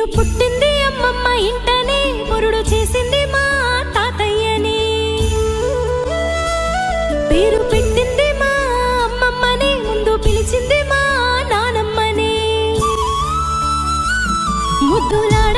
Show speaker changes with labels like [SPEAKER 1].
[SPEAKER 1] నేను పుట్టింది అమ్మమ్మ ఇంటనే, మురుడు చేసింది మా తాతయ్యని. పేరు పెట్టింది మా అమ్మమ్మని, ముందు పిలిచింది మా నానమ్మని. ముద్దులాడ